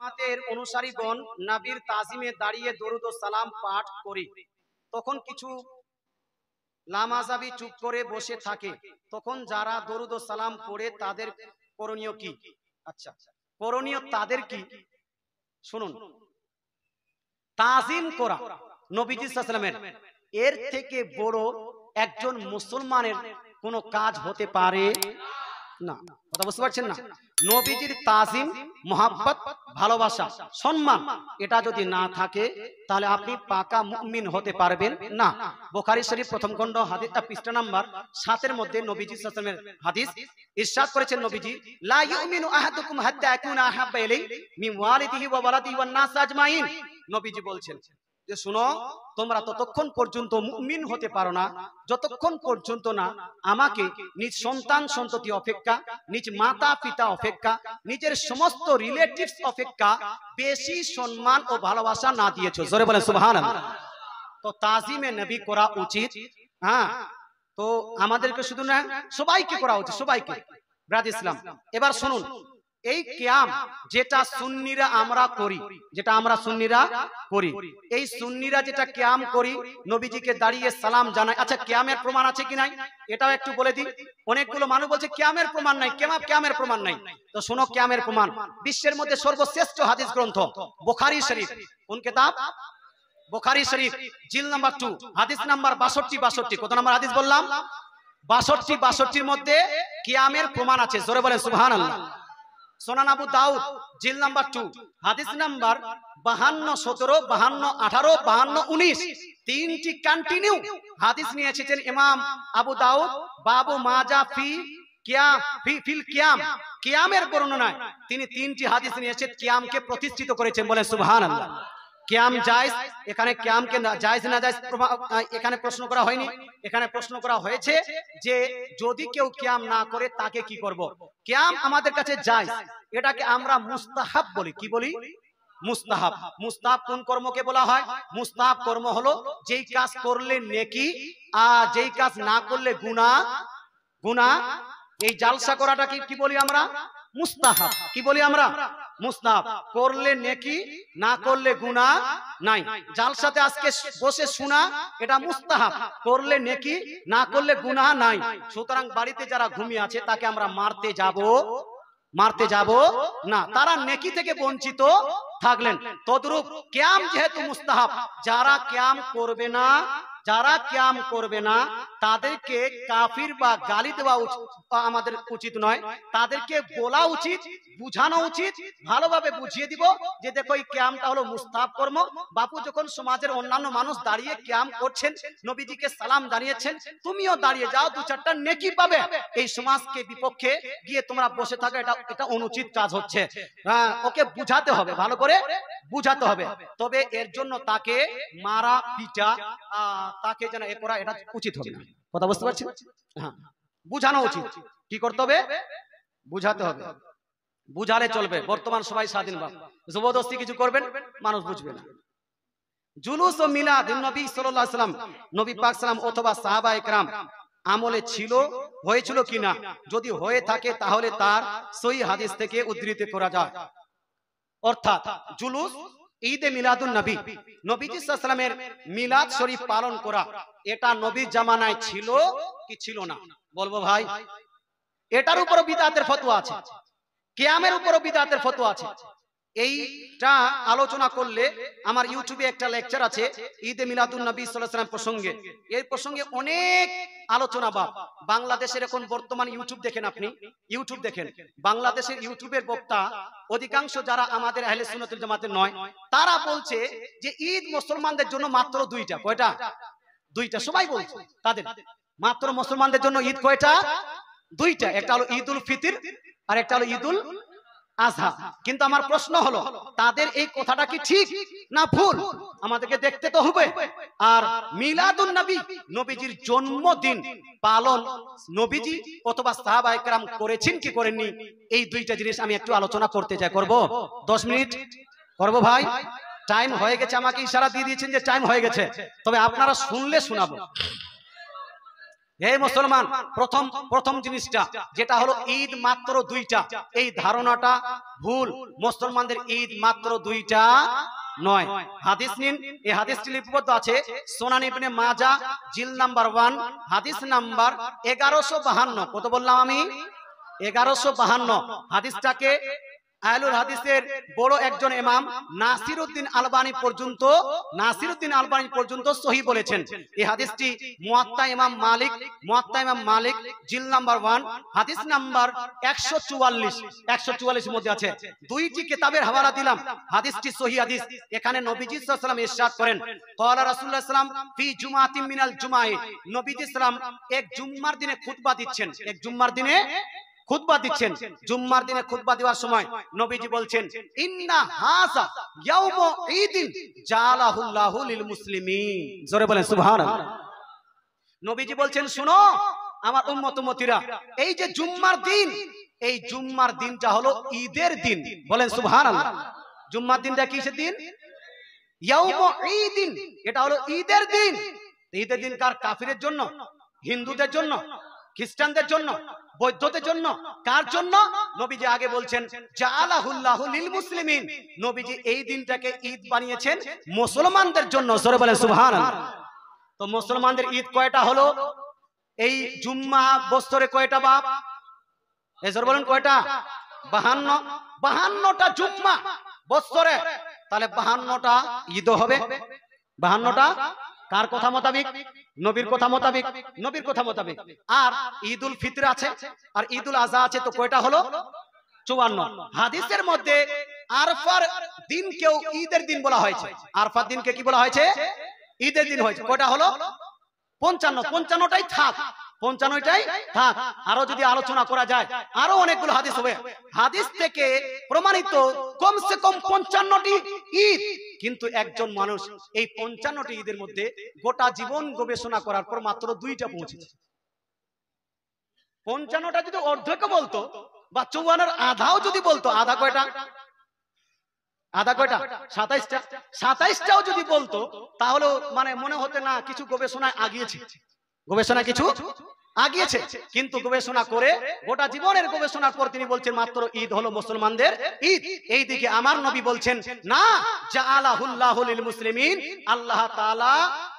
জামাতের অনুসারীগণ নবীর তাজিমে দাঁড়িয়ে দরুদ ও সালাম পাঠ করি, তখন কিছু লামাজাবি চুপ করে বসে থাকে, তখন যারা দরুদ ও সালাম পড়ে তাদের করণীয় কি? আচ্ছা, করণীয় তাদের কি শুনুন। তাজিম করা নবীজি সাল্লাল্লাহু আলাইহি ওয়াসাল্লামের, এর থেকে বড় একজন মুসলমানের কোনো কাজ হতে পারে না। কথা বুঝতে পারছেন না? নবীজির তাজিম, মোহাব্বত, ভালোবাসা, সম্মান এটা যদি না থাকে তাহলে আপনি পাকা মুমিন হতে পারবেন না। বুখারী শরীফ প্রথম খণ্ড হাদিস পৃষ্ঠা নাম্বার 7 এর মধ্যে নবীজি সাল্লাল্লাহু আলাইহি ওয়াসাল্লামের হাদিস ইরশাদ করেছেন নবীজি, লা ইউমিনু আহাদুকুম হাত্তা ইয়াকুনা আহাব্বা ইলাইহি মিন ওয়ালিদিহি ওয়া ওয়ালাদিহি ওয়ান নাস আজমাইন। নবীজি বলছেন যে শুনো, তোমরা ততক্ষণ পর্যন্ত মুমিন হতে পারো না যতক্ষণ পর্যন্ত না আমাকে নিজ সন্তান সন্ততি অপেক্ষা, নিজ মাতা পিতা অপেক্ষা, নিজের সমস্ত রিলেটিভস অপেক্ষা বেশি সম্মান ও ভালোবাসা না দিয়েছো। জোরে বলেন সুবহানাল্লাহ। তো তাজিমে নবী করা উচিত। হ্যাঁ, তো আমাদেরকে শুধু না, সবাইকে করা উচিত, সবাইকে। ব্রাদ ইসলাম, এবার শুনুন, এই কিয়াম যেটা সুন্নিরা আমরা করি, যেটা আমরা সুন্নিরা করি, এই সুন্নিরা যেটা কিয়াম করি, নবীজিকে দাঁড়িয়ে সালাম জানাই। আচ্ছা, কিয়ামের প্রমাণ আছে কি নাই এটাও একটু বলে দিই। অনেকগুলো মানুষ বলছে কিয়ামের প্রমাণ নাই, কিয়ামের প্রমাণ নাই। তো শুনো, কিয়ামের প্রমাণ। বিশ্বের মধ্যে সর্বশ্রেষ্ঠ হাদিস গ্রন্থ বুখারী শরীফ। কোন কিতাব? বুখারী শরীফ, জিল নাম্বার 2, হাদিস নাম্বার 62। কত নাম্বার হাদিস বললাম? 62-62 মধ্যে কিয়ামের প্রমাণ আছে। জোরে বলেন সুবহানাল্লাহ। সুনান আবু দাউদ, জিল নাম্বার 2, হাদিস নাম্বার 52, 17, 52, 18, 52, 19, তিনটি কন্টিনিউ হাদিস নিয়ে এসেছেন ইমাম আবু দাউদ। বাবু মাজা ফি কিয়াম, ফিল কিয়াম, কিয়ামের বর্ণনায় তিনি তিনটি হাদিস নিয়ে এসে কিয়ামকে প্রতিষ্ঠিত করেছেন। বলেন সুবহানাল্লাহ। কিয়াম জায়েজ, এখানে কিয়ামকে জায়েজ না জায়েজ এখানে প্রশ্ন করা হয়নি। এখানে প্রশ্ন করা হয়েছে যে যদি কেউ কিয়াম না করে তাকে কি করব। কিয়াম আমাদের কাছে জায়েজ, এটাকে আমরা মুস্তাহাব বলি। কি বলি? মুস্তাহাব। মুস্তাহাব কোন কর্মকে বলা হয়? মুস্তাহাব কর্ম হলো যেই কাজ করলে নেকি আর যেই কাজ না করলে গুনাহ। এই জালসা করাটাকে কি বলি আমরা? মুস্তাহাব। কি বলি আমরা? মুস্তাহাব। করলে নেকি, না করলে গুনাহ নাই। জালসাতে আজকে বসে শোনা এটা মুস্তাহাব, করলে নেকি, না করলে গুনাহ নাই। সুতরাং বাড়িতে যারা ঘুমিয়ে আছে তাকে আমরা মারতে যাব না, তারা নেকি থেকে বঞ্চিত থাকলেন। তদ্রূপ কিয়াম যেহেতু মুস্তাহাব, যারা কিয়াম করবে না তাদেরকে কাফির বা গালি দেওয়া আমাদের উচিত নয়। তাদেরকে বলা উচিত, বুঝানো উচিত, ভালোভাবে বুঝিয়ে দিব যে দেখো এই কিয়ামটা হলো মুস্তাহাব কর্ম। বাপু যখন সমাজের অন্যান্য মানুষ দাঁড়িয়ে কিয়াম করছেন, নবীজিকে সালাম জানিয়েছেন, তুমিও দাঁড়িয়ে যাও, 2-4টা নেকি পাবে। এই সমাজকে বিপক্ষে গিয়ে তোমরা বসে থাকো, এটা অনুচিত কাজ হচ্ছে। হ্যাঁ, ওকে বুঝাতে হবে, ভালো করে বুঝাতে হবে। তবে এর জন্য তাকে মারা পিটা, তাকে যেন এ করা, এটা উচিত হবে না। কথা বুঝতে পারছেন? হ্যাঁ, বুঝানো উচিত। কি করতে হবে? বুঝাতে হবে, বুঝালে চলবে। বর্তমান সবাই স্বাধীন বাপ, জবরদস্তি কিছু করবেন মানুষ বুঝবে না। জুলুস ও মিলাদ নবী সাল্লাল্লাহু আলাইহি ওয়াসাল্লাম, নবী পাক সাল্লাম অথবা সাহাবায়ে কেরাম আমলে হয়েছিল কিনা, যদি হয়ে থাকে তাহলে তার সহিহ হাদিস থেকে উদ্ধৃতি করা যায়। অর্থাৎ জুলুস, ঈদে মিলাদুন নবী, নবীজি সাল্লাল্লাহু আলাইহি ওয়াসাল্লামের মিলাদ শরীফ পালন করা, এটা নবীর জামানায় ছিল কি ছিল না? বলবো ভাই, এটার উপর বিদআতের ফতোয়া আছে, কিয়ামের উপর বিদআতের ফতোয়া আছে। এইটা আলোচনা করলে আমার ইউটিউবে একটা লেকচার আছে ঈদে মিলাদুন নবী সাল্লাল্লাহু আলাইহি ওয়াসাল্লাম প্রসঙ্গে। এই প্রসঙ্গে অনেক আলোচনা। বাংলাদেশের এখন বর্তমান ইউটিউব দেখেন, আপনি ইউটিউব দেখেন, বাংলাদেশের ইউটিউবের বক্তা অধিকাংশ যারা আমাদের আহলে সুন্নাত ওয়াল জামাতের নয়, তারা বলছে যে ঈদ মুসলমানদের জন্য মাত্র 2টা। কয়টা? 2টা। সবাই বলছে তাদের মাত্র মুসলমানদের জন্য ঈদ কয়টা? 2টা। একটা হলো ঈদুল ফিতর আর একটা হলো ঈদুল আজহা। কিন্তু আমার প্রশ্ন হলো, তাদের এই কথাটা কি ঠিক না ভুল? আমাদেরকে দেখতে তো হবে। আর মিলাদুন নবী, নবীজির জন্মদিন পালন নবীজি অথবা সাহাবায়ে কেরাম করেছেন কি করেননি, এই 2টা জিনিস আমি একটু আলোচনা করতে চাই। করব? 10 মিনিট করব ভাই? টাইম হয়ে গেছে, আমাকে ইশারা দিয়ে দিয়েছেন যে টাইম হয়ে গেছে, তবে আপনারা শুনলে শোনাবো। হে মুসলমান, প্রথম প্রথম জিনিসটা যেটা হলো ঈদ মাত্র দুইটা, এই ধারণাটা ভুল। মুসলমানদের ঈদ মাত্র দুইটা নয়। হাদিস নিন, এই হাদিসটি লিপিবদ্ধ আছে সুনান ইবনে মাজাহ জিল নাম্বার 1 হাদিস নাম্বার 1152। কত বললাম আমি? 1152। হাদিসটাকে আহলুল হাদিসের বড় একজন ইমাম নাসিরউদ্দিন আলবানী পর্যন্ত সহিহ বলেছেন। এই হাদিসটি মুয়াত্তা ইমাম মালিক জিল নাম্বার 1 হাদিস নাম্বার 144 এর মধ্যে আছে। দুইটি কিতাবের হাওয়ালা দিলাম, হাদিসটি সহিহ হাদিস। এখানে নবীজি সাল্লাল্লাহু আলাইহি ওয়াসাল্লাম ইরশাদ করেন, ক্বালা রাসূলুল্লাহ সাল্লাল্লাহু আলাইহি ওয়াসাল্লাম ফি জুমাতিন মিনাল জুমাই, নবীজি সাল্লাম এক জুম্মার দিনে খুতবা দিচ্ছেন, এক জুম্মার দিনে খুতবা দিচ্ছেন। জুম্মার দিনে খুতবা দেওয়ার সময় নবীজি বলছেন, ইন্না হাযা ইয়াউমু ঈদিন জালাহুল্লাহু লিল মুসলিমিন। জোরে বলেন সুবহানাল্লাহ। নবীজি বলছেন, শুনো আমার উম্মত উম্মতিরা, এই যে জুম্মার দিন, এই জুম্মার দিনটা হলো ঈদের দিন। বলেন সুবহানাল্লাহ। জুম্মার দিনটা কিসের দিন? ইয়াউমু ঈদিন, এটা হলো ঈদের দিন। ঈদের দিন কার? কাফিরের জন্য, হিন্দুদের জন্য, খ্রিস্টানদের জন্য, বৌদ্ধদের জন্য, কার জন্য? নবীজি আগে বলছেন জালাহুল্লাহু লিল মুসলিমিন, নবীজি এই দিনটাকে ঈদ বানিয়েছেন মুসলমানদের জন্য। জোরে বলেন সুবহানাল্লাহ। তো মুসলমানদের ঈদ কয়টা হলো? এই জুম্মা বছরে কয়টা বাপ? এই জোরে বলেন কয়টা? 52। 52টা জুম্মা বছরে, তাহলে 52টা ঈদও হবে। 52টা কার কথা মোতাবেক? নবীর কথা মোতাবেক, নবীর কথা মোতাবেক। আর ঈদুল ফিতর আছে আর ঈদুল আযহা আছে, তো কয়টা হলো? 54। হাদিসের মধ্যে আরফার দিনকেও ঈদের দিন বলা হয়েছে। আরফার দিনকে কি বলা হয়েছে? ঈদের দিন হয়েছে। কয়টা হলো? 55। 55টাই থাক, 55টাই থাক। আরো যদি আলোচনা করা যায় আরো অনেকগুলো হাদিস হবে। হাদিস থেকে প্রমাণিত কমসে কম 55টি ঈদ, কিন্তু একজন মানুষ এই 55টি ঈদের মধ্যে গোটা জীবন গবেষণা করার পর মাত্র 2টা পৌঁছেছে। 55টা যদি অর্ধেকও বলতো বা 54-এর আধাও যদি বলতো, আধা কয়টা? আধা কয়টা? 27টা। 27টাও যদি বলতো তাহলে মানে মনে হতে না কিছু গবেষণায় আগিয়েছে, গবেষণা কিছু আগিয়েছে। কিন্তু গবেষণা করে গোটা জীবনের গবেষণার পর তিনি বলছেন মাত্র ঈদ হলো মুসলমানদের ঈদ। এই দিকে আমার নবী বলছেন না, জাআলাহুল্লাহু লিল মুসলিমিন, আল্লাহ তাআলা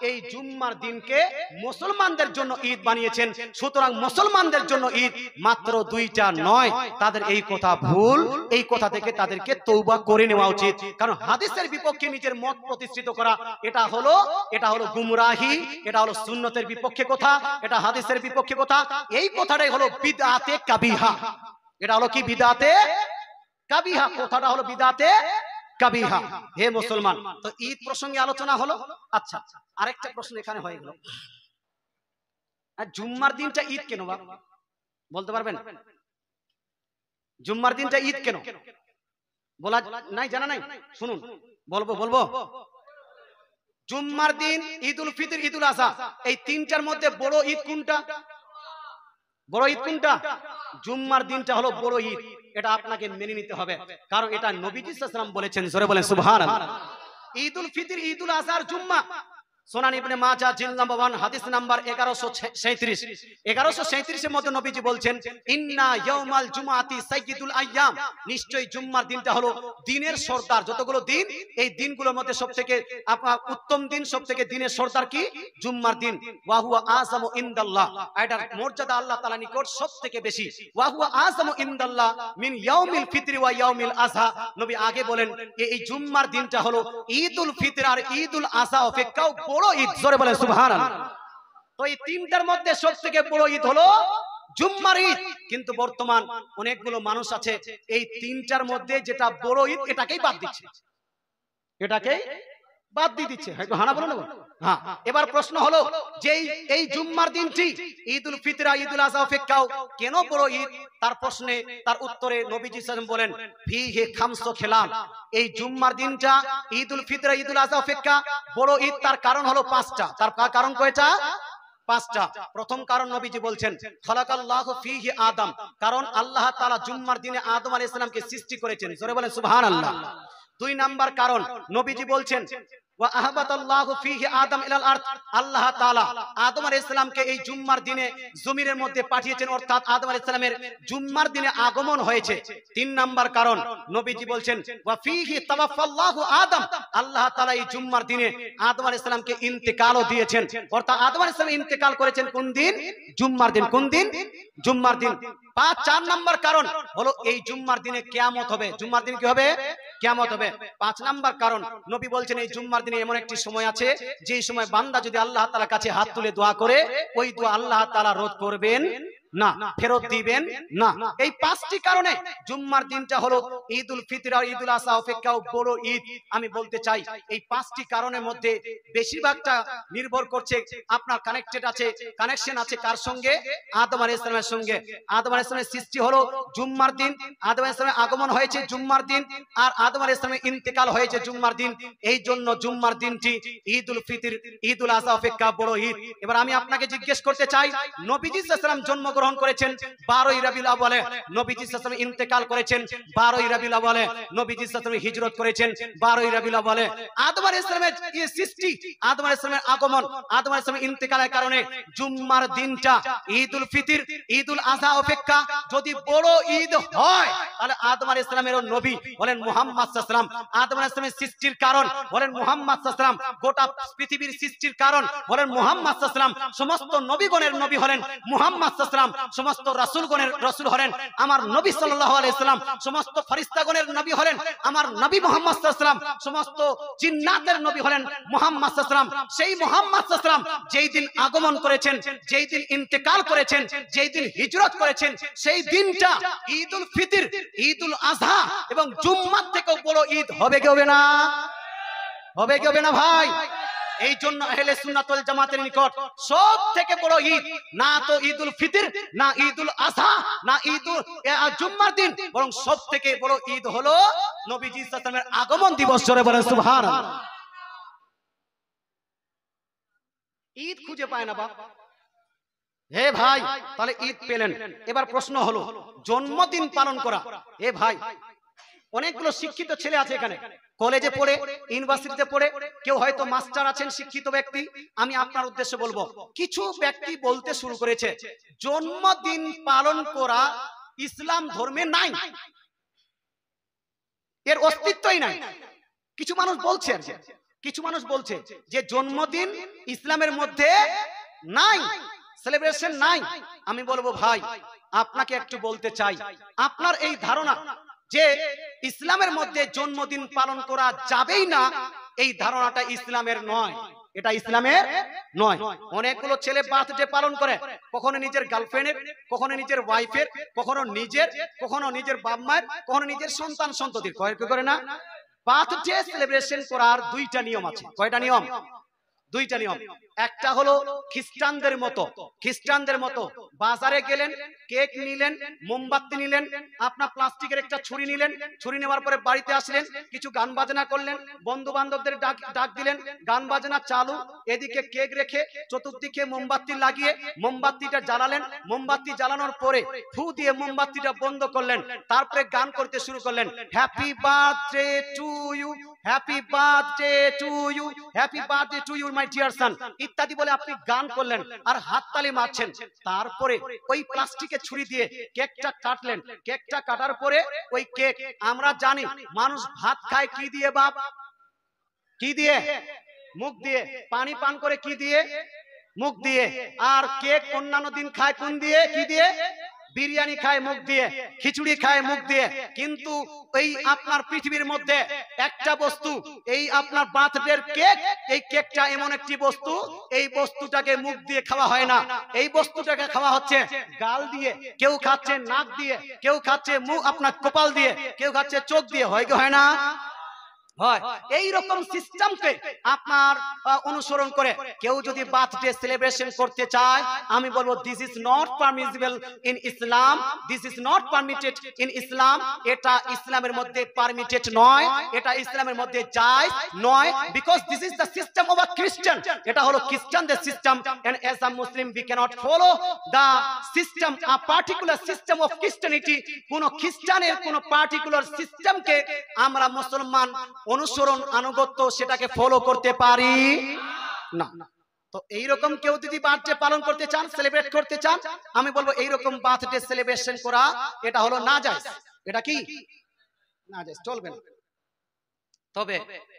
এই জুম্মার দিনকে মুসলমানদের জন্য ঈদ বানিয়েছেন। সুতরাং মুসলমানদের জন্য ঈদ মাত্র 2টা নয়। তাদের এই কথা ভুল, এই কথা থেকে তাদেরকে তওবা করে নেওয়া উচিত। কারণ হাদিসের বিপক্ষে নিজের মত প্রতিষ্ঠিত করা এটা হলো গুমরাহি, এটা হলো সুন্নতের বিপক্ষে কথা, এটা হাদিসের বিপক্ষে কথা। এই কথাটাই হলো বিদআতে কাবিহা। এটা হলো কি? বিদআতে কাবিহা। কথাটা হলো বিদআতে কাবিহা। হে মুসলমান, তো ঈদ প্রসঙ্গে আলোচনা হলো। আচ্ছা, আরেকটা প্রশ্ন এখানে হয়ে গেল, আর জুম্মার দিনটা ঈদ কেন বাবা? বলতে পারবেন? জুম্মার দিনটা ঈদ কেন বলা নাই, জানা নাই? শুনুন, বলবো। জুম্মার দিন, ঈদুল ফিতর, ঈদুল আযহা, এই তিনটার মধ্যে বড় ঈদ কোনটা? বড় ঈদ কোনটা? জুম্মার দিনটা হলো বড় ঈদ। এটা আপনাকে মেনে নিতে হবে, কারণ এটা নবীজি সাল্লাল্লাহু আলাইহি ওয়াসাল্লাম বলেছেন। জোরে বলেন সুবহানাল্লাহ। ঈদুল ফিতর, ঈদুল আযহার জুম্মা সুনান ইবনে মাজাহ জিল নাম্বার 1 হাদিস নাম্বার 1137। 1137 এর মধ্যে নবীজি বলছেন, ইন্না ইয়াউমাল জুমআতি সাইয়্যিদুল আইয়াম, নিশ্চয়ই জুম্মার দিনটা হলো দিনের সরদার। যতগুলো দিন, এই দিনগুলোর মধ্যে সবথেকে উত্তম দিন, সবথেকে দিনের সরদার কি? জুম্মার দিন। ওয়া হুয়া আযামু ইনদাল্লাহ, এটার মর্যাদা আল্লাহ তাআলার নিকট সবথেকে বেশি। ওয়া হুয়া আযামু ইনদাল্লাহ মিন ইয়াউমিল ফিতরি ওয়া ইয়াউমিল আযহা। নবী আগে বলেন এই জুম্মার দিনটা হলো ঈদুল ফিতর আর ঈদুল আযহা অপেক্ষাও বড় ঈদ। জোরে বলেন সুবহানাল্লাহ। তো এই তিনটার মধ্যে সবথেকে বড় ঈদ হলো জুম্মার ঈদ। কিন্তু বর্তমান অনেকগুলো মানুষ আছে এই তিনটার মধ্যে যেটা বড় ঈদ এটাকেই বাদ দিচ্ছে, এটাকেই বাদ দিয়ে দিচ্ছে। হানা বলো না? হ্যাঁ। এবার প্রশ্ন হলো যে এই জুম্মার দিনটি ঈদুল ফিতর, ঈদুল আযহা অপেক্ষাও কেন বড় ঈদ? তার প্রশ্নে, তার উত্তরে নবীজি সাল্লাল্লাহু আলাইহি ওয়াসাল্লাম বলেন, ফিহি খামসু খিলাল, এই জুম্মার দিনটা ঈদুল ফিতর, ঈদুল আযহা অপেক্ষা বড় ঈদ। তার কারণ হলো 5টা। তার কারণ কয়টা? 5টা। প্রথম কারণ নবীজি বলছেন, খালাকাল্লাহু ফিহি আদম, কারণ আল্লাহ তাআলা জুম্মার দিনে আদম আলাইহিস সালামকে সৃষ্টি করেছেন। জোরে বলেন সুবহানাল্লাহ। 2 নাম্বার কারণ নবীজি বলছেন, ওয়া আহবাতাল্লাহু ফীহি আদম ইলাল আরদ, আল্লাহ তাআলা আদম আলাইহিস সালামকে এই জুম্মার দিনে জমিনের মধ্যে পাঠিয়েছেন, অর্থাৎ আদম আলাইহিস সালামের জুম্মার দিনে আগমন হয়েছে। 3 নাম্বার কারণ নবীজি বলছেন ওয়া ফীহি তাওয়াফাল্লাহু আদম, আল্লাহ তাআলা এই জুম্মার দিনে আদম আলাইহিস সালামকে ইন্তেকালও দিয়েছেন, অর্থাৎ আদম আলাইহিস সালাম ইন্তেকাল করেছেন কোন দিন? জুম্মার দিন। কোন দিন? জুম্মার দিন। 4 নাম্বার কারণ হলো এই জুম্মার দিনে কিয়ামত হবে। জুম্মার দিন কি হবে? কিয়ামত হবে। 5 নাম্বার কারণ নবী বলছেন এই জুম্মার দিনে এমন একটি সময় আছে যে সময় বান্দা যদি আল্লাহ তাআলার কাছে হাত তুলে দোয়া করে, ওই দোয়া আল্লাহ তাআলা রদ করবেন না, ফেরত দিবেন না। এই 5টি কারণে জুম্মার দিনটা হলো ঈদুল ফিতর আর ঈদুল আযহা অপেক্ষাও বড় ঈদ। আমি বলতে চাই এই 5টি কারণের মধ্যে বেশিরভাগটা নির্ভর করছে আপনার কানেকশন আছে কার সঙ্গে? আদম আলাইহিস সালামের সঙ্গে। আদম আলাইহিস সালামের সৃষ্টি হলো জুম্মার দিন, আদম আলাইহিস সালামের আগমন হয়েছে জুম্মার দিন, আর আদম আলাইহিস সালামের ইন্তেকাল হয়েছে জুম্মার দিন। এই জন্য জুম্মার দিনটি ঈদুল ফিতর ঈদুল আযহা অপেক্ষা বড় ঈদ। এবার আমি আপনাকে জিজ্ঞেস করতে চাই, নবীজি সাল্লাল্লাহু আলাইহি ওয়াসাল্লাম জন্মগ্রহণ করেছেন 12ই রবিউল আউয়ালে, নবীজি সাল্লাল্লাহু আলাইহি ওয়াসাল্লাম ইন্তেকাল করেছেন 12ই রবিউল আউয়ালে, নবীজি সাল্লাল্লাহু আলাইহি ওয়াসাল্লাম হিজরত করেছেন 12ই রবিউল আউয়ালে। আদম আলাইহিস সালামের এই সৃষ্টি, আদম আলাইহিস সালামের আগমন, আদম আলাইহিস সালামের ইন্তেকালের কারণে জুম্মার দিনটা ঈদুল ফিতর ঈদুল আযহা অপেক্ষা যদি বড় ঈদ হয়, তাহলে আদম আলাইহিস সালামের নবী বলেন মুহাম্মদ সাল্লাল্লাহু আলাইহি ওয়াসাল্লাম, আদম আলাইহিস সালামের সৃষ্টির কারণ বলেন মুহাম্মদ সাল্লাল্লাহু আলাইহি ওয়াসাল্লাম, গোটা পৃথিবীর সৃষ্টির কারণ বলেন মুহাম্মদ সাল্লাল্লাহু আলাইহি ওয়াসাল্লাম, সমস্ত নবীগণের নবী হলেন মুহাম্মদ সাল্লাল্লাহু আলাইহি ওয়াসাল্লাম, সমস্ত রাসূলগণের রাসূল হলেন আমার নবী সাল্লাল্লাহু আলাইহি ওয়াসাল্লাম, সমস্ত ফেরেশতাগণের নবী হলেন আমার নবী মুহাম্মদ সাল্লাল্লাহু আলাইহি ওয়াসাল্লাম, সমস্ত জিন্নাতের নবী হলেন মুহাম্মদ সাল্লাল্লাহু আলাইহি ওয়াসাল্লাম। সেই মুহাম্মদ সাল্লাল্লাহু আলাইহি ওয়াসাল্লাম যেই দিন আগমন করেছেন, যেই দিন ইন্তেকাল করেছেন, যেই দিন হিজরত করেছেন, সেই দিনটা ঈদুল ফিতর ঈদুল আযহা এবং জুম্মার থেকেও বড় ঈদ হবে কি হবে না? হবে কি হবে না ভাই? এই জন্য আহলে সুন্নাত ওয়াল জামাতের নিকট সব থেকে বড় ঈদ না তো ঈদুল ফিতর, না ঈদুল আযহা, না ঈদুল জুম্মার দিন, বরং সব থেকে বড় ঈদ হলো নবীজি সাল্লাল্লাহু আলাইহি ওয়াসাল্লামের আগমন দিবস। জোরে বলেন সুবহানাল্লাহ। ঈদ খুঁজে পায় না বাপ। হে ভাই, তাহলে ঈদ পেলেন। এবার প্রশ্ন হলো জন্মদিন পালন করা। এ ভাই, অনেকগুলো শিক্ষিত ছেলে আছে এখানে, কলেজে পড়ে, ইউনিভার্সিটিতে পড়ে, কেউ হয়তো মাস্টার আছেন, শিক্ষিত ব্যক্তি। আমি আপনার উদ্দেশ্যে বলবো, কিছু ব্যক্তি বলতে শুরু করেছে জন্মদিন পালন করা ইসলাম ধর্মে নাই, এর অস্তিত্বই নাই। কিছু মানুষ বলছে, কিছু মানুষ বলছে যে জন্মদিন ইসলামের মধ্যে নাই, সেলিব্রেশন নাই। আমি বলবো ভাই, আপনাকে একটু বলতে চাই, আপনার এই ধারণা যে ইসলামের মধ্যে জন্মদিন পালন করা যাবেই না, এই ধারণাটা ইসলামের নয়, এটা ইসলামের নয়। অনেকগুলো ছেলে বার্থডে পালন করে, কখনো নিজের গার্লফ্রেন্ডের, কখনো নিজের ওয়াইফের, কখনো নিজের বাপ মায়ের, কখনো নিজের সন্তান সন্ততির। করে না? বার্থডে সেলিব্রেশন করার 2টা নিয়ম আছে। কয়টা নিয়ম? 2টা নিয়ম। একটা হলো খ্রিস্টানদের মতো বাজারে গেলেন, কেক নিলেন, মোমবাতি নিলেন, আপনার প্লাস্টিকের একটা ছুরি নিলেন, ছুরি নেওয়ার পরে বাড়িতে আসলেন, কিছু গান বাজনা করলেন, বন্ধু বান্ধবদের ডাক দিলেন, গান বাজনা চালু, এদিকে কেক রেখে চতুর্দিকে মোমবাতি লাগিয়ে মোমবাতিটা জ্বালালেন, মোমবাতি জ্বালানোর পরে ফু দিয়ে মোমবাতিটা বন্ধ করলেন, তারপরে গান করতে শুরু করলেন, happy birthday to you, happy birthday to you, happy birthday to you my dear son ইত্যাদি বলে আপনি গান করলেন আর হাততালি মারছেন। তারপরে ওই প্লাস্টিকের ছুরি দিয়ে কেকটা কাটলেন, কেকটা কাটার পরে ওই কেক, আমরা জানি মানুষ ভাত খায় কি দিয়ে বাপ? কি দিয়ে? মুখ দিয়ে। পানি পান করে কি দিয়ে? মুখ দিয়ে। আর কেক অন্যান্য দিন খায় কোন দিয়ে? কি দিয়ে? বিরিয়ানি খায় মুখ দিয়ে, খিচুড়ি খায় মুখ দিয়ে। কিন্তু এই আপনার পৃথিবীর মধ্যে একটা বস্তু, এই আপনার বার্থডের কেক, এই কেকটা এমন একটি বস্তু, এই বস্তুটাকে মুখ দিয়ে খাওয়া হয় না, এই বস্তুটাকে খাওয়া হচ্ছে গাল দিয়ে, কেউ খাচ্ছে নাক দিয়ে, কেউ খাচ্ছে মুখ আপনার কপাল দিয়ে, কেউ খাচ্ছে চোখ দিয়ে। হয় কি হয় না? হয়। এই রকম সিস্টেমকে আপনার অনুসরণ করে কেউ যদি বার্থডে সেলিব্রেশন করতে চায়, আমি বলবো this is not permissible in Islam, this is not permitted in Islam. এটা ইসলামের মধ্যে পারমিটেড নয়, এটা ইসলামের মধ্যে জায়েজ নয়, because this is the system of a Christian. এটা হলো খ্রিস্টানদের system, and as a Muslim we cannot follow the system, a particular system of Christianity. কোন খ্রিস্টানের কোন পার্টিকুলার সিস্টেমকে আমরা মুসলমান অনুসরণ আনুগত্য সেটাকে ফলো করতে পারি না। তো এইরকম কেউ যদি বার্থডে পালন করতে চান, সেলিব্রেট করতে চান, আমি বলবো এইরকম বার্থডে সেলিব্রেশন করা এটা হলো নাজায়েজ। এটা কি নাজায়েজ, চলবে না। তবে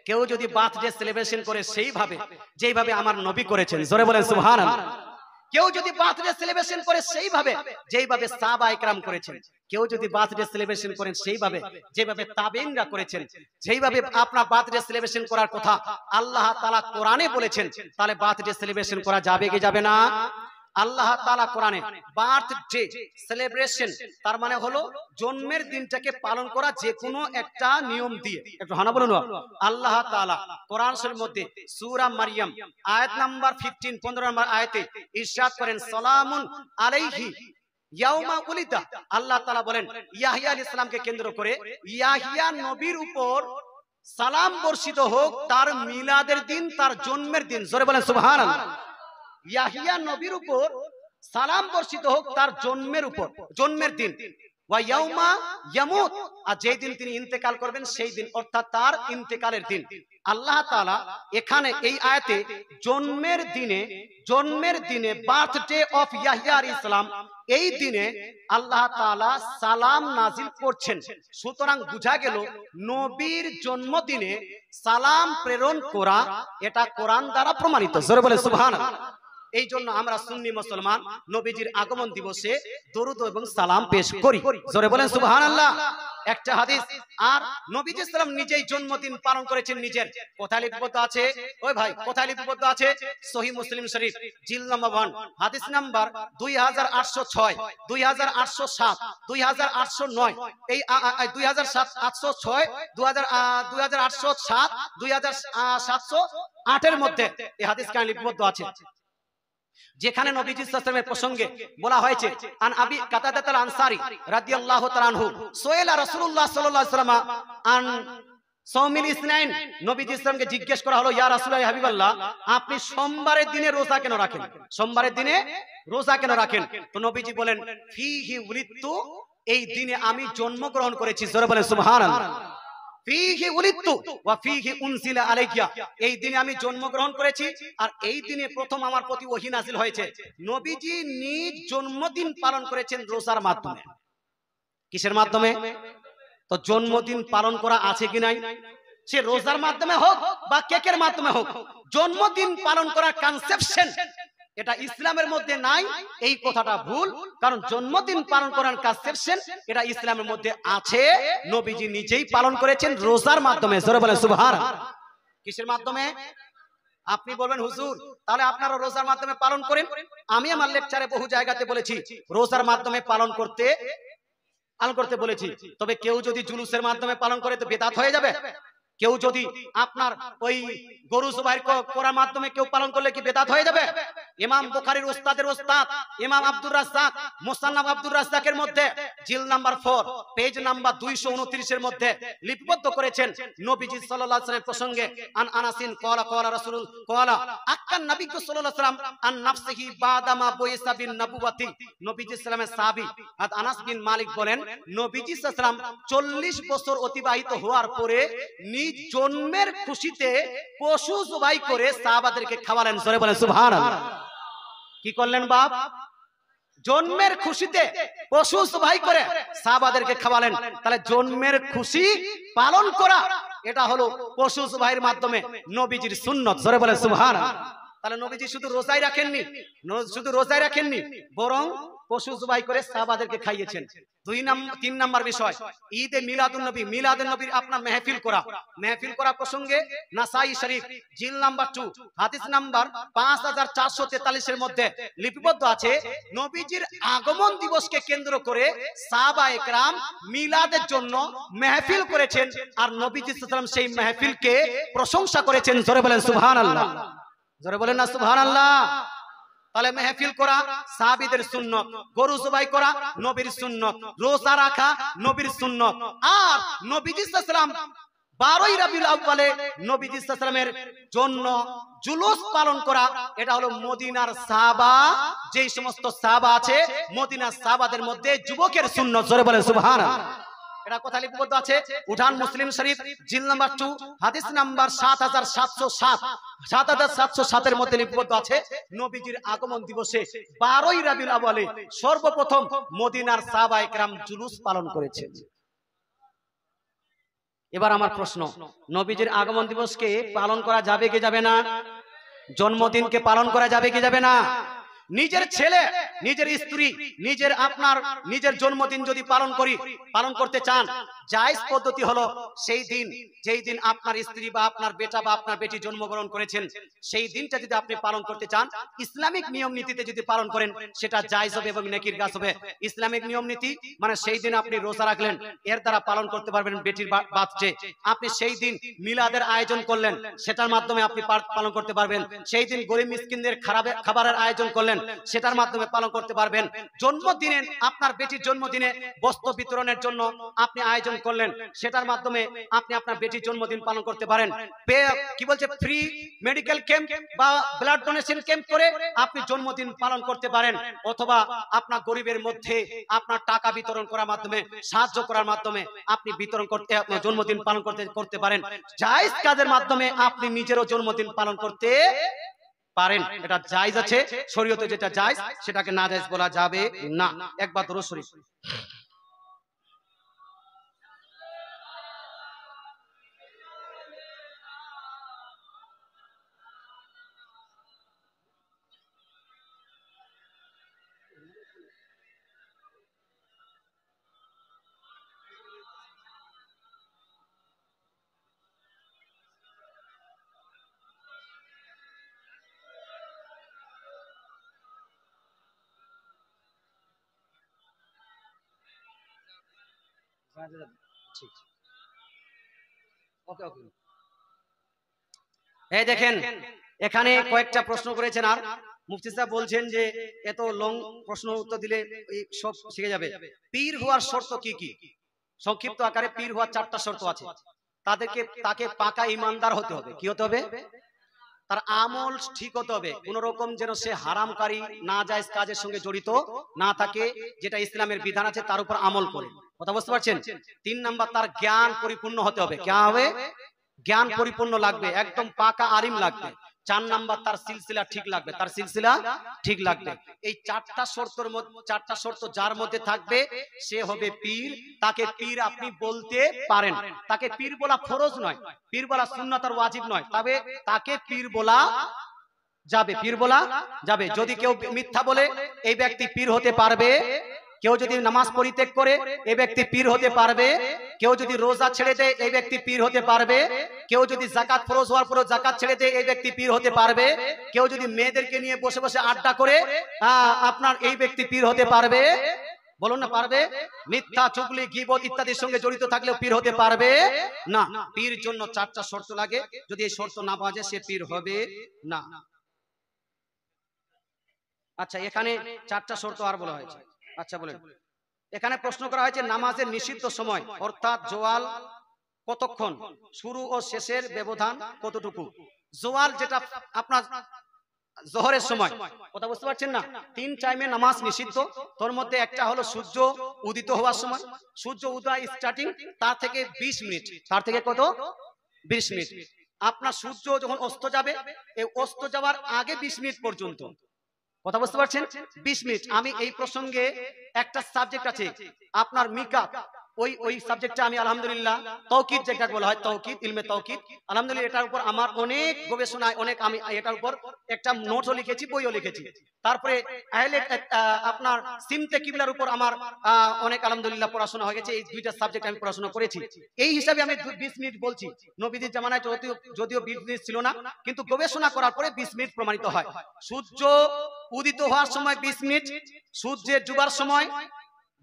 কেউ যদি বার্থডে সেলিব্রেশন করে সেইভাবে যেইভাবে আমার নবী করেছেন, জোরে বলেন সুবহানাল্লাহ। কেউ যদি বার্থডে সেলিব্রেশন করে সেইভাবে যেইভাবে সাহাবা ইকরাম করেছেন, কেউ যদি বার্থডে সেলিব্রেশন করেন সেইভাবে যেভাবে তাবেঈনরা করেছেন, যেইভাবে আপনার বার্থডে সেলিব্রেশন করার কথা আল্লাহ তাআলা কোরআনে বলেছেন, তাহলে বার্থডে সেলিব্রেশন করা যাবে কি যাবে না? আল্লাহ তাআলা কোরআনে বার্থডে সেলিব্রেশন তার মানে হলো জন্মের দিনটাকে পালন করা যে কোনো একটা নিয়ম দিয়ে। একটু হানা বলুন। আল্লাহ তাআলা কোরআন শরীফের মধ্যে সূরা মারইয়াম আয়াত নাম্বার 15 15 নম্বর আয়াতে ইরশাদ করেন, সালামুন আলাইহি ইয়াউমা উলিদা। আল্লাহ তাআলা বলেন ইয়াহইয়া আলাইহিস সালামকে কেন্দ্র করে ইয়াহইয়া নবীর উপর সালাম বর্ষিত হোক তার মিলাদের দিন, তার জন্মের দিন। জোরে বলেন সুবহানাল্লাহ। ইয়াহইয়া নবীর উপর সালাম বর্ষিত হোক তার জন্মের উপর, জন্মের দিন। ওয়া ইয়াউমা ইয়ামুত, আর যেই দিন তিনি ইন্তেকাল করবেন সেই দিন, অর্থাৎ তার ইন্তেকালের দিন। আল্লাহ তাআলা এখানে এই আয়াতে জন্মের দিনে বার্থডে অফ ইয়াহইয়া আলাইহিস সালাম, এই দিনে আল্লাহ তাআলা সালাম নাজিল করছেন। সুতরাং বোঝা গেল নবীর জন্মদিনে সালাম প্রেরণ করা এটা কোরআন দ্বারা প্রমাণিত। জোরে বলে সুবহানাল্লাহ। এই জন্য আমরা সুন্নি মুসলমান নবীজির আগমন দিবসে দরুদ এবং সালাম পেশ করি। জোরে বলেন সুবহানাল্লাহ। একটা হাদিস, আর নবীজি সাল্লাম নিজেই জন্মদিন পালন করেছেন নিজের। কোথায় লিপিবদ্ধ আছে? ওই ভাই কোথায় লিপিবদ্ধ আছে? সহিহ মুসলিম শরীফ জিল নাম্বার 1 হাদিস নাম্বার 2806, 2807, 2809, এই 2806, 2807, 2708 এর মধ্যে এই হাদিস কানে লিপিবদ্ধ আছে, যেখানে নবীজি সাল্লাল্লাহু আলাইহি ওয়াসাল্লামের প্রসঙ্গে বলা হয়েছে, আন আবি কাতাদাত আল আনসারী রাদিয়াল্লাহু তাআলা আনহু সুইলা রাসূলুল্লাহ সাল্লাল্লাহু আলাইহি ওয়াসাল্লাম আন সাওমিল ইসনাইন। নবীজি সাল্লাল্লাহু আলাইহি ওয়াসাল্লামকে জিজ্ঞেস করা হলো, ইয়া রাসূলুল্লাহ ইয়া হাবিবাল্লাহ, আপনি সোমবারের দিনে রোজা কেন রাখেন? সোমবারের দিনে রোজা কেন রাখেন? তো নবীজি বলেন, ফিহি উলিদতু, এই দিনে আমি জন্মগ্রহণ করেছি। জোরে বলেন সুবহানাল্লাহ। ফিহি উলিদতু ওয়া ফিহি উনজিলা আলাইয়া, এই দিনে আমি জন্মগ্রহণ করেছি আর এই দিনে প্রথম আমার প্রতি ওহী নাযিল হয়েছে। নবীজি নিজ জন্মদিন পালন করেছেন রোজার মাধ্যমে। কিসের মাধ্যমে? তো জন্মদিন পালন করা আছে কি নাই? সে রোজার মাধ্যমে হোক বা কেকের মাধ্যমে হোক, জন্মদিন পালন করার কনসেপশন এটা ইসলামের মধ্যে নাই। এই কথাটা ভুল, কারণ জন্মদিন পালন করার কনসেপশন এটা ইসলামের মধ্যে আছে। নবীজি নিজেই পালন করেছেন রোজার মাধ্যমে। জোরে বলেন সুবহানাল্লাহ। কিসের মাধ্যমে? আপনি বলবেন হুজুর তাহলে আপনারা রোজার মাধ্যমে পালন করেন। আমি আমার লেকচারে বহু জায়গাতে বলেছি রোজার মাধ্যমে পালন করতে বলেছি। তবে কেউ যদি জুলুসের মাধ্যমে পালন করে তো বেদাত হয়ে যাবে। কেউ যদি আপনার ওই গরু জবাই করার মাধ্যমে কেউ পালন করলে কি বেদাত হয়ে যাবে? ইমাম বুখারীর উস্তাদের উস্তাদ ইমাম আব্দুর রাজ্জাক মুসান্নাফ আব্দুর রাজ্জাকের মধ্যে জিল নাম্বার 4 পেজ নাম্বার 229 এর মধ্যে লিপিবদ্ধ করেছেন নবীজি সাল্লাল্লাহু আলাইহি ওয়াসাল্লাম প্রসঙ্গে, আন আনাসিন ক্বালা ক্বালা রাসূলুল ক্বালা আক্কান নবী সাল্লাল্লাহু আলাইহি ওয়াসাল্লাম আন নাফসিহি বাদামা বুইসা বিন নবুওয়াতি। নবীজি সাল্লামের সাহাবী আনাস বিন মালিক বলেন, নবীজি সাল্লাল্লাহু আলাইহি ওয়াসাল্লাম 40 বছর অতিবাহিত হওয়ার পরে নিজ জন্মের খুশিতে পশু জবাই করে সাহাবাদেরকে খাওয়ালেন। জোরে বলেন সুবহানাল্লাহ। কি করলেন বাপ? জন্মের খুশিতে পশু জবাই করে সাহাবাদেরকে খাওয়ালেন। তাহলে জন্মের খুশি পালন করা এটা হলো পশু জবাইয়ের মাধ্যমে নবীজির সুন্নাত। জোরে বলেন সুবহানাল্লাহ। তাহলে নবীজি শুধু রোজাই রাখেননি, বরং পশু জবাই করে সাহাবাদেরকে খাইয়েছেন। 3 নাম্বার বিষয়, ঈদে মিলাদুন নবী, মিলাদুন নবীর আপনার মেহফিল করা প্রসঙ্গে নাসাই শরীফ জিল নাম্বার 2 হাদিস নাম্বার 5443 এর মধ্যে লিপিবদ্ধ আছে, নবীজির আগমন দিবসকে কেন্দ্র করে সাহাবায়ে কেরাম মিলাদের জন্য মেহফিল করেছেন আর নবীজি সাল্লাল্লাহু আলাইহি ওয়াসাল্লাম সেই মেহফিলকে প্রশংসা করেছেন। জোরে বলেন সুবহানাল্লাহ। জোরে বলেন না সুবহানাল্লাহ। তাহলে মেহফিল করা সাহাবীদের সুন্নত, গরু জবাই করা নবীর সুন্নত, রোজা রাখা নবীর সুন্নত, আর নবীজি সাল্লাল্লাহু আলাইহি ওয়াসাল্লাম 12ই রবিউল আউয়ালে নবীজি সাল্লাল্লাহু আলাইহি ওয়াসাল্লামের জন্য জুলুস পালন করা এটা হলো মদিনার সাহাবা, যেই সমস্ত সাহাবা আছে মদিনার সাহাবাদের মধ্যে যুবকের সুন্নত। জোরে বলেন সুবহানাল্লাহ। এটা কোথায় লিপিবদ্ধ আছে? উঠান মুসলিম শরীফ জিলদ নাম্বার 2 হাদিস নাম্বার 7707 7707 এর মধ্যে লিপিবদ্ধ আছে নবীজির আগমন দিবসে 12ই রবিউল আউয়ালে সর্বপ্রথম মদিনার সাহাবায়ে কেরাম জুলুস পালন করেছেন। এবার আমার প্রশ্ন, নবীজির আগমন দিবসকে পালন করা যাবে কি যাবে না? জন্মদিনকে পালন করা যাবে কি যাবে না? নিজের ছেলে, নিজের স্ত্রী, নিজের জন্মদিন যদি পালন করতে চান, জায়েজ পদ্ধতি হলো সেই দিন যেই দিন আপনার স্ত্রী বা আপনার বেটা বা আপনার বেটি জন্মগ্রহণ করেছেন, সেই দিনটা যদি আপনি পালন করতে চান, ইসলামিক নিয়ম নীতিতে যদি পালন করেন, সেটা জায়েজ হবে এবং নেকির কাজ হবে। ইসলামিক নিয়ম নীতি মানে সেই দিন আপনি রোজা রাখলেন, এর দ্বারা পালন করতে পারবেন বেটির বার্থডে। আপনি সেই দিন মিলাদের আয়োজন করলেন, সেটার মাধ্যমে আপনি পালন করতে পারবেন। সেই দিন গরিব মিসকিনদের খাবারের আয়োজন করলেন, সেটার মাধ্যমে পালন করতে পারবেন। জন্মদিনে আপনার বেটির জন্মদিনে বস্ত্র বিতরণের জন্য আপনি আয়োজন করলেন, সেটার মাধ্যমে আপনি আপনার বেটির জন্মদিন পালন করতে পারেন। কি বলছে, ফ্রি মেডিকেল ক্যাম্প বা ব্লাড ডোনেশন ক্যাম্প করে আপনি জন্মদিন পালন করতে পারেন, অথবা আপনার গরিবের মধ্যে আপনার টাকা বিতরণ করার মাধ্যমে, সাহায্য করার মাধ্যমে আপনি বিতরণ করতে জন্মদিন পালন করতে পারেন। জায়েজ কাজের মাধ্যমে আপনি নিজেরও জন্মদিন পালন করতে পারেন। এটা জায়েজ আছে, শরীয়তে যেটা জায়েজ সেটাকে না জায়েজ বলা যাবে না। একবার দরুদ শরীফ। এই দেখেন, এখানে কয়েকটা প্রশ্ন করেছেন, আর মুফতি সাহেব বলছেন যে এত লং প্রশ্ন উত্তর দিলে সব শিখে যাবে। পীর হওয়ার শর্ত কি কি? সংক্ষিপ্ত আকারে পীর হওয়ার 4টা শর্ত আছে। তাকে পাকা ইমানদার হতে হবে। কি হতে হবে? তার আমল ঠিক হতে হবে, কোন রকম যেন সে হারামকারী না জায়েজ কাজের সঙ্গে জড়িত না থাকে, যেটা ইসলামের বিধান আছে তার উপর আমল করে। কথা বুঝতে পারছেন? 3 নাম্বার, তার জ্ঞান পরিপূর্ণ হতে হবে। কে হবে? জ্ঞান পরিপূর্ণ লাগবে, একদম পাকা আলিম লাগবে। 4 নাম্বার, তার সিলসিলা ঠিক লাগবে, তার সিলসিলা ঠিক লাগবে। এই 4টা শর্ত যার মধ্যে থাকবে সে হবে পীর। তাকে পীর আপনি বলতে পারেন। তাকে পীর বলা ফরজ নয়, পীর বলা সুন্নাত আর ওয়াজিব নয়, তবে তাকে পীর বলা যাবে, পীর বলা যাবে। যদি কেউ মিথ্যা বলে এই ব্যক্তি পীর হতে পারবে, কেউ যদি নামাজ পরিত্যাগ করে এই ব্যক্তি পীর হতে পারবে, কেউ যদি রোজা ছেড়ে দেয় এই ব্যক্তি পীর হতে পারবে, কেউ যদি যাকাত ফরজ হওয়ার পর যাকাত ছেড়ে দেয় এই ব্যক্তি পীর হতে পারবে, কেউ যদি মেয়েদেরকে নিয়ে বসে বসে আড্ডা করে আপনার এই ব্যক্তি পীর হতে পারবে। বলুন না পারবে? মিথ্যা, চুগলি, গীবত ইত্যাদির সঙ্গে জড়িত থাকলেও পীর হতে পারবে না। পীর জন্য 4টা শর্ত লাগে, যদি এই শর্ত না পাওয়া যায় সে পীর হবে না। আচ্ছা, এখানে 4টা শর্ত আর বলা হয়েছে। আচ্ছা বলেন, এখানে প্রশ্ন করা হয়েছে নামাজের নিষিদ্ধ সময় অর্থাৎ জোয়াল কতক্ষণ, শুরু ও শেষের ব্যবধান কতটুকু? জোয়াল যেটা আপনার জোহরের সময়, কথা বুঝতে পারছেন না? 3 টাইমে নামাজ নিষিদ্ধ, তোর মধ্যে একটা হলো সূর্য উদিত হওয়ার সময়, সূর্য উদয় স্টার্টিং তার থেকে 20 মিনিট, তার থেকে কত? 20 মিনিট। আপনার সূর্য যখন অস্ত যাবে, এই অস্ত যাওয়ার আগে 20 মিনিট পর্যন্ত, কথা বুঝতে পারছেন? 20 মিনিট। আমি এই প্রসঙ্গে একটা সাবজেক্ট আছে আপনার মিকাত, ওই সাবজেক্টটা আমি আলহামদুলিল্লাহ তাওকিদ যেটা বলা হয়, তাওকিদ, ইলমে তাওকিদ, আলহামদুলিল্লাহ এটার উপর আমার অনেক গবেষণায় আমি এটার উপর একটা নোটও লিখেছি, বইও লিখেছি। তারপরে আপনার সিমতে কিবলার উপর আমার অনেক আলহামদুলিল্লাহ পড়াশোনা হয়ে গেছে। এই 2টা সাবজেক্ট আমি পড়াশোনা করেছি। এই হিসাবে আমি 20 মিনিট বলছি। নবীদের জামানায় যদিও 20 মিনিট ছিল না, কিন্তু গবেষণা করার পরে 20 মিনিট প্রমাণিত হয়। সূর্য উদিত হওয়ার সময় 20 মিনিট, সূর্যের ডুবার সময়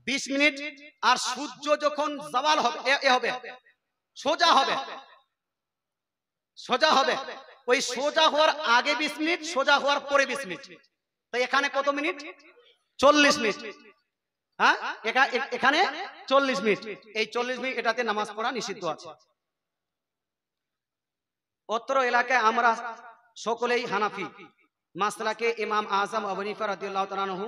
20 মিনিট, আর সূর্য যখন জাওয়াল হবে সোজা হবে, ওই সোজা হওয়ার আগে 20 মিনিট, সোজা হওয়ার পরে 20 মিনিট। তো এখানে কত মিনিট? 40 মিনিট। হ্যাঁ, এখানে 40 মিনিট। এই 40 মিনিট এটাতে নামাজ পড়া নিষিদ্ধ আছে। অত্র এলাকায় আমরা সকলেই হানাফি মাসলাকে ইমাম আজম আবু হানিফা রাদিয়াল্লাহু তাআলা আনহু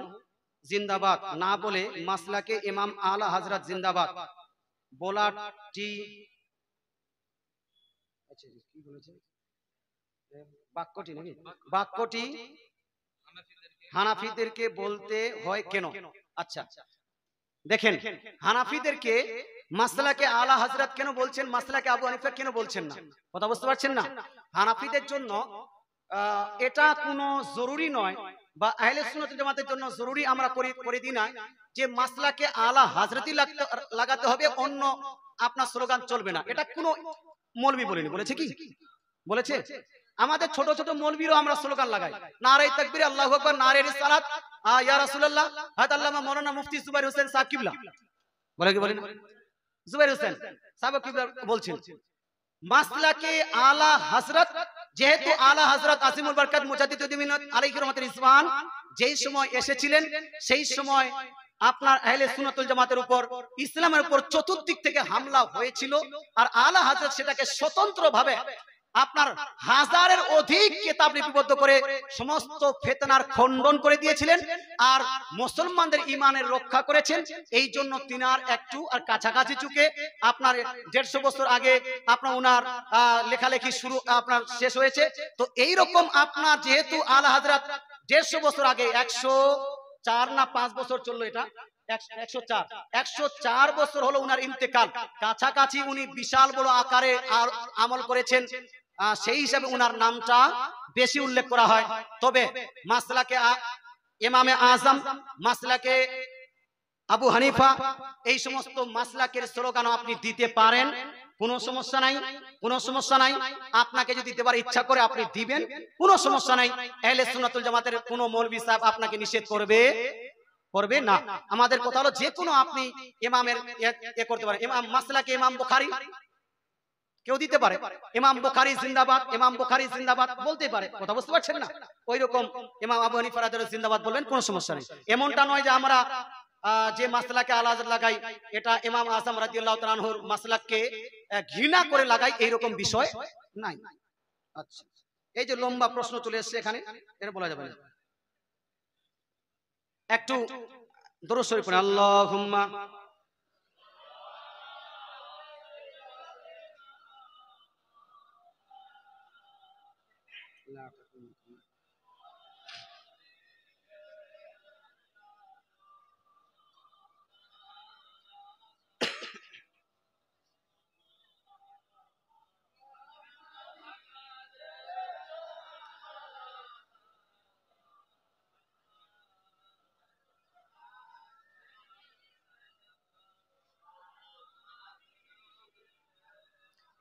জিন্দাবাদ না বলে মাসলাকে ইমাম আলা হযরত জিন্দাবাদ বোলাটি কি বলেছে বাক্যটি নাকি বাক্যটি হানাফিদেরকে বলতে হয় কেন? আচ্ছা দেখেন, হানাফিদেরকে মাসলাকে আলা হযরত কেন বলছেন, মাসলাকে আবু হানিফা কেন বলছেন না? কথা বুঝতে পারছেন না? হানাফিদের জন্য এটা কোনো জরুরি নয়, বা আহলে সুন্নাত ওয়াল জামাতের জন্য জরুরি আমরা করে দিই না যে মাসলাকে আলা হযরতই লাগাতে হবে, অন্য আপনার স্লোগান চলবে না। এটা কোনো মৌলবি বলেনি, বলেছে কি বলেছে? আমাদের ছোট ছোট মৌলবীরও আমরা স্লোগান লাগাই, নারে তাকবীর, আল্লাহু আকবার, নারে রিসালাত, ইয়া রাসূলুল্লাহ, হযরত আল্লামা মাওলানা মুফতি জুবাইর হোসেন সাহেব কিবলা বলে কি বলেন? জুবাইর হোসেন সাহেব কিবলা বলছেন মাসলাকে আলা হযরত, যেহেতু আলা হযরত আসিমুল বরকত মুজাদ্দিদুদ দ্বীন আলাইহি রাহমাতুল ইসবান যেই সময় এসেছিলেন, সেই সময় আপনার আহলে সুন্নাত ওয়াল জামাতের উপর, ইসলামের উপর চতুর্দিক থেকে হামলা হয়েছিল। আর আলা হযরত সেটাকে স্বতন্ত্রভাবে আপনার হাজারের অধিক কিতাব লিপিবদ্ধ করে সমস্ত ফিতনার খণ্ডন করে দিয়েছিলেন আর মুসলমানদের ঈমানের রক্ষা করেছেন। এই জন্য তিনার একটু আর কাছাকাছি চুকে আপনার 150 বছর আগে আপনার ওনার লেখালেখি শুরু আপনার শেষ হয়েছে। তো এই রকম আপনার যেহেতু আলা হযরত 150 বছর আগে, 104 না 5 বছর চললো, এটা 104 বছর হলো উনার ইন্তেকাল, কাছাকাছি উনি বিশাল বড় আকারে আমল করেছেন, সেই হিসাবে উনার নামটা বেশি উল্লেখ করা হয়। তবে মাসলাকে ইমামে আজম, মাসলাকে আবু হানিফা, এই সমস্ত মাসলাকের স্লোগান আপনি দিতে পারেন, কোনো সমস্যা নাই, কোনো সমস্যা নাই। আপনাকে যদি দেবার ইচ্ছা করে আপনি দিবেন, কোনো সমস্যা নাই। আহলে সুন্নাত ওয়াল জামাতের কোনো মৌলভী সাহেব আপনাকে নিষেধ করবে না। আমাদের কথা হলো যে কোনো আপনি ইমামের করতে পারেন। ইমাম মাসলাকে ইমাম বুখারী কেউ দিতে পারে, ইমাম বুখারী জিন্দাবাদ, ইমাম বুখারী জিন্দাবাদ বলতে পারে, কথা বুঝতে পারছেন না? ওই রকম ইমাম আবু হানিফা রাদিয়াল্লাহু জিন্দাবাদ বলবেন, কোনো সমস্যা নেই। এমনটা নয় যে আমরা যে মাসলাকে আলা হযরত লাগাই এটা ইমাম আযম রাদিয়াল্লাহু তাআলা আনহুর মাসলাককে ঘৃণা করে লাগাই, এই রকম বিষয় নাই। আচ্ছা, এই যে লম্বা প্রশ্ন চলে এসেছে এখানে, এটা বলা যাবে না। একটু দরুদ শরীফ পড়ুন, আল্লাহুম্মা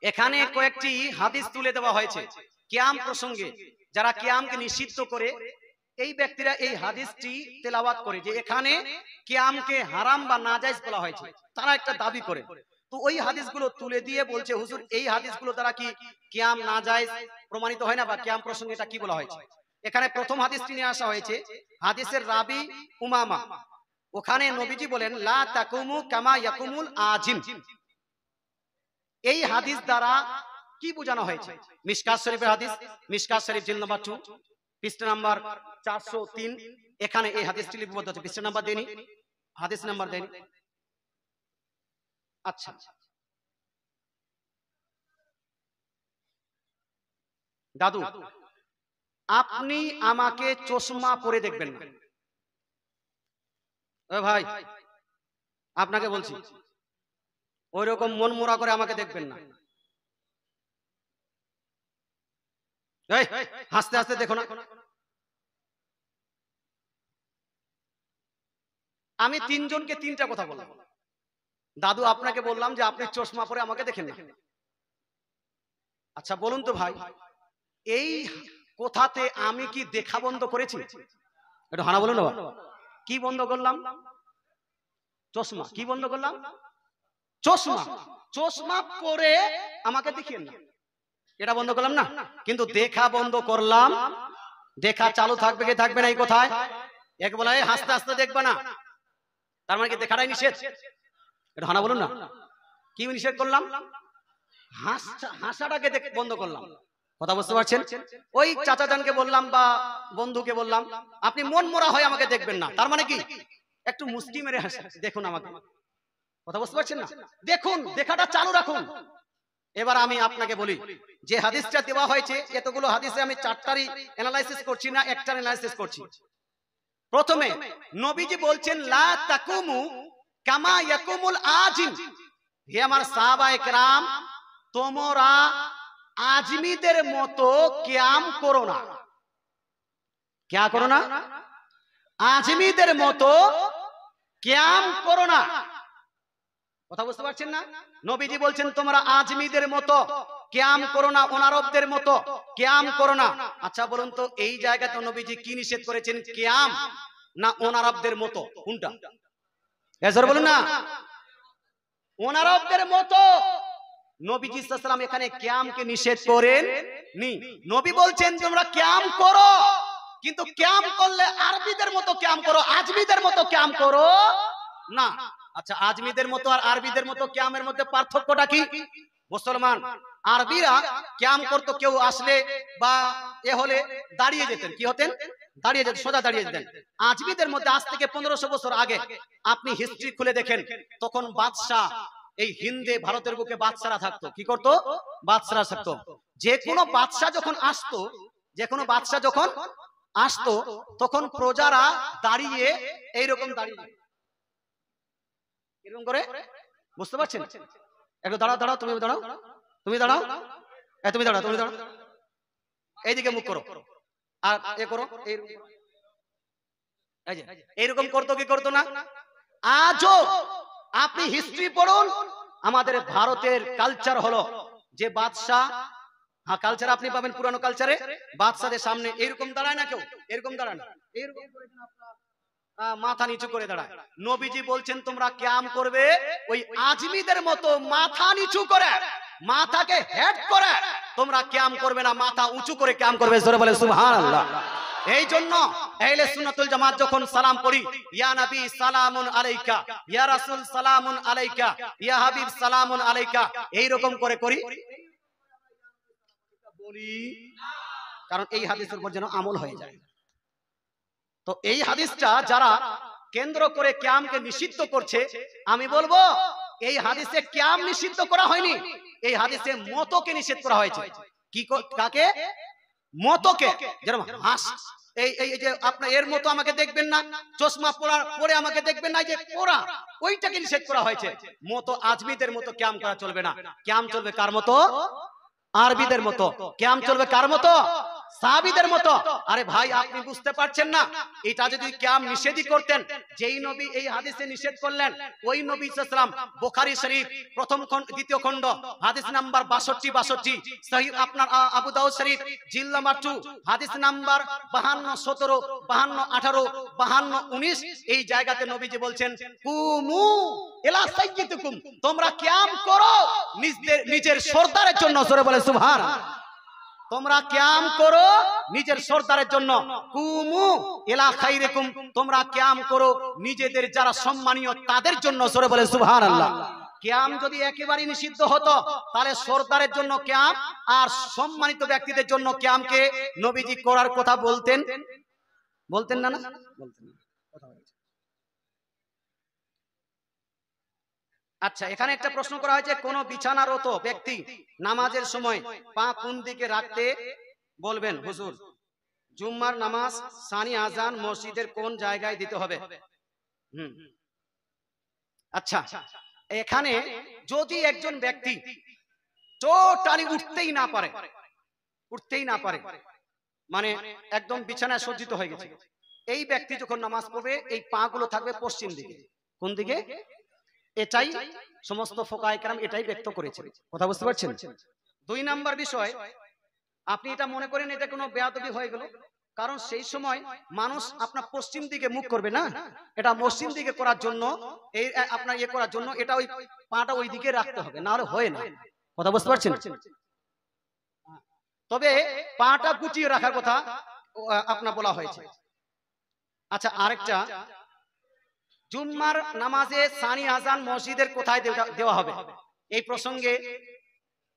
এখানে কয়েকটি হাদিস তুলে দেওয়া হয়েছে কিয়াম প্রসঙ্গে। যারা কিয়ামকে নিষিদ্ধ করে, এই ব্যক্তিরা এই হাদিসটি তেলাওয়াত করে যে এখানে কিয়ামকে হারাম বা নাজায়েজ বলা হয়েছে, তারা একটা দাবি করে। তো ওই হাদিসগুলো তুলে দিয়ে বলছে হুজুর এই হাদিসগুলো দ্বারা কি কিয়াম নাজায়েজ প্রমাণিত হয় না, বা কিয়াম প্রসঙ্গে এটা কি বলা হয়েছে? এখানে প্রথম হাদিসটি নিয়ে আসা হয়েছে, হাদিসের রাবি উমামা, ওখানে নবীজি বলেন লা তাকুমু কামা ইয়াকুমুল আজিম। এই হাদিস দ্বারা কি বোঝানো হয়েছে? মিশকাত শরীফের হাদিস, মিশকাত শরীফ জিলদ নাম্বার 2 পৃষ্ঠা নাম্বার 403, এখানে এই হাদিসটি লিপিবদ্ধ আছে। পৃষ্ঠা নাম্বার দেনি, হাদিস নাম্বার দেনি। আচ্ছা, দাদু আপনি আমাকে চশমা পরে দেখবেন না। ও ভাই, আপনাকে বলছি, ওই রকম মন মোড়া করে আমাকে দেখবেন না। হাসতে হাসতে দেখো না। আমি তিনজনকে তিনটা কথা বললাম। দাদু আপনাকে বললাম যে আপনি চশমা পরে আমাকে দেখেন না। আচ্ছা বলুন তো ভাই, এই কথাতে আমি কি দেখা বন্ধ করেছি? একটু হানা বলুন না। কি বন্ধ করলাম? চশমা। কি বন্ধ করলাম? চশমা। চশমা পরে আমাকে দেখেন না, এটা বন্ধ করলাম না। কিন্তু দেখা বন্ধ করলাম, দেখা চালু থাকবে কি থাকবে না এই কথায় এক বলা হাসতে হাসতে দেখবে না, তার মানে কি দেখাটাই নিষেধ? এটা হানা বলুন না। কি নিষেধ করলাম? হাসাটাকে বন্ধ করলাম, কথা বুঝতে পারছেন? ওই চাচা জানকে বললাম বা বন্ধুকে বললাম আপনি মন মোড়া হয়ে আমাকে দেখবেন না, তার মানে কি একটু মুস্কি মেরে দেখুন আমাকে, কথা বুঝতে পারছেন না? দেখুন, দেখাটা চালু রাখুন। এবার আমি আপনাকে বলি যে হাদিসটা দেওয়া হয়েছে, এতগুলো হাদিসে আমি চারটারই অ্যানালাইসিস করছি না, একটার অ্যানালাইসিস করছি। প্রথমে নবীজি বলছেন লা তাকুমু কামা ইয়াকুমুল আজিম। হে আমার সাহাবায়ে কেরাম, তোমরা আজমিদের মতো কিয়াম করো না। কিয়া করো না? আজমিদের মতো কিয়াম করো না। কথা বুঝতে পারছেন না? নবীজি বলছেন তোমরা আজমিদের মতো কিয়াম করো না, অনারবদের মতো কিয়াম করো না। আচ্ছা বলুন তো, এই জায়গাতে নবীজি কি নিষেধ করেছেন, কিয়াম না অনারবদের মতো? কোনটা? এজর বলুন না। অনারবদের মতো। নবীজি সাল্লাল্লাহু আলাইহি ওয়াসাল্লাম এখানে কিয়ামকে নিষেধ করেন নি। নবী বলছেন তোমরা কিয়াম করো, কিন্তু কিয়াম করলে আরবিদের মতো কিয়াম করো, আজমিদের মতো কিয়াম করো না। আচ্ছা, আজমিদের মতো আর আরবিদের মতো কিয়ামের মধ্যে পার্থক্যটা কি? মুসলমান আরবিরা কিয়াম করতো, কেউ আসলে বা এ হলে দাঁড়িয়ে যেতেন। কি হতেন? দাঁড়িয়ে যেতেন, সোজা দাঁড়িয়ে যেতেন। আজমিদের মধ্যে আজ থেকে 1500 বছর আগে আপনি হিস্ট্রি খুলে দেখেন, তখন বাদশাহ, এই হিন্দে ভারতের বুকে বাদশারা থাকতো। কি করতো? বাদশারা থাকতো। যে কোনো বাদশাহ যখন আসতো, যে কোনো বাদশাহ যখন আসতো, তখন প্রজারা দাঁড়িয়ে এইরকম দাঁড়িয়ে, এরকম করে, বুঝতে পারছেন? একটু দাঁড়াও, দাঁড়াও, তুমি দাঁড়াও, তুমি দাঁড়াও, তুমি দাঁড়াও, তুমি দাঁড়াও, এইদিকে মুখ করো আর এ করো, এইরকম করতো কি করতো না? আজও আপনি হিস্ট্রি পড়ুন, আমাদের ভারতের কালচার হলো যে বাদশাহ, হ্যাঁ কালচার আপনি পাবেন পুরানো কালচারে, বাদশাদের সামনে এইরকম দাঁড়ায় না কেউ, এরকম দাঁড়ায় না, এইরকম করে মাথা নিচু করে দাঁড়ায়। নবীজি বলছেন তোমরা কিয়াম করবে ওই আজমিদের মতো মাথা নিচু করে, মাথাকে হেড করে তোমরা কিয়াম করবে না, মাথা উঁচু করে কিয়াম করবে। জোরে বলে সুবহানাল্লাহ। এই জন্য আহলে সুন্নাতুল জামাত যখন সালাম পড়ি, ইয়া নবী সালামুন আলাইকা, ইয়া রাসূল সালামুন আলাইকা, ইয়া হাবিব সালামুন আলাইকা, এই রকম করে করি বলি, কারণ এই হাদিসের উপর যেন আমল হয়ে যায়। তো এই হাদিসটা যারা কেন্দ্র করে কিয়ামকে নিষিদ্ধ করছে, আমি বলবো এই হাদিসে কিয়াম নিষিদ্ধ করা হয়নি, এই হাদিসে মতকে নিষেধ করা হয়েছে। কি কাকে? মতকে। যেরকম হাস, এই যে আপনার এর মতো আমাকে দেখবেন না, চশমা পরে আমাকে দেখবেন না, যে পরা, ওইটাকে নিষেধ করা হয়েছে। মতো আজমিদের মতো কিয়াম করা চলবে না। কিয়াম চলবে কার মতো? আরবিদের মতো। কিয়াম চলবে কার মতো? সাহাবীদের মতো। আরে ভাই, আপনি বুঝতে পারছেন না? এটা যদি কিয়াম নিষেধই করতেন, যেই নবী এই হাদিসে নিষেধ করলেন, ওই নবী সাল্লাল্লাহু আলাইহি ওয়াসাল্লাম বুখারী শরীফ প্রথম খণ্ড, দ্বিতীয় খণ্ড, হাদিস নাম্বার 62 সহিহ আপনার আবু দাউদ শরীফ জিল নাম্বার 2 হাদিস নাম্বার 52 17 52 18 52 19, এই জায়গাতে নবীজি বলছেন কুমু ইলা সাইয়্যিদিকুম, তোমরা কিয়াম করো নিজের সরদারের জন্য। জোরে বলে সুবহানাল্লাহ। তোমরা কিয়াম করো নিজের সরদারের জন্য। কুমু ইলা খাইরিকুম, তোমরা কিয়াম করো নিজেদের যারা সম্মানীয় তাদের জন্য। জোরে বলে সুবহানাল্লাহ। কিয়াম যদি একেবারে নিষিদ্ধ হতো, তাহলে সরদারের জন্য কিয়াম আর সম্মানিত ব্যক্তিদের জন্য কিয়ামকে নবীজি করার কথা বলতেন না? না বলতেন না। আচ্ছা, এখানে একটা প্রশ্ন করা হয়েছে, কোন বিছানারত ব্যক্তি নামাজের সময় পা কোন দিকে রাখতে বলবেন হুজুর? জুম্মার নামাজ সানি আজান মসজিদের কোন জায়গায় দিতে হবে? আচ্ছা, এখানে যদি একজন ব্যক্তি টোটালি উঠতেই না পারে, মানে একদম বিছানায় সজ্জিত হয়ে গেছে, এই ব্যক্তি যখন নামাজ পড়বে, এই পা গুলো থাকবে পশ্চিম দিকে। কোন দিকে? এটাই সমস্ত ফুকাহায়ে কেরাম এটাই ব্যক্ত করেছে। কথা বুঝতে পারছেন? 2 নাম্বার বিষয়, আপনি এটা মনে করেন এটা কোনো বেয়াদবি হয়ে গেল, কারণ সেই সময় মানুষ আপনার পশ্চিম দিকে মুখ করবে না, এটা পশ্চিম দিকে করার জন্য, এই আপনার ইয়ে করার জন্য এটা ওই পাটা ওই দিকে রাখতে হবে, না হলে হয় না। কথা বুঝতে পারছেন? তবে পাটা গুটিয়ে রাখার কথা আপনার বলা হয়েছে। আচ্ছা, আরেকটা, জুম্মার নামাজে সানি আজান মসজিদের কোথায় দেওয়া হবে? এই প্রসঙ্গে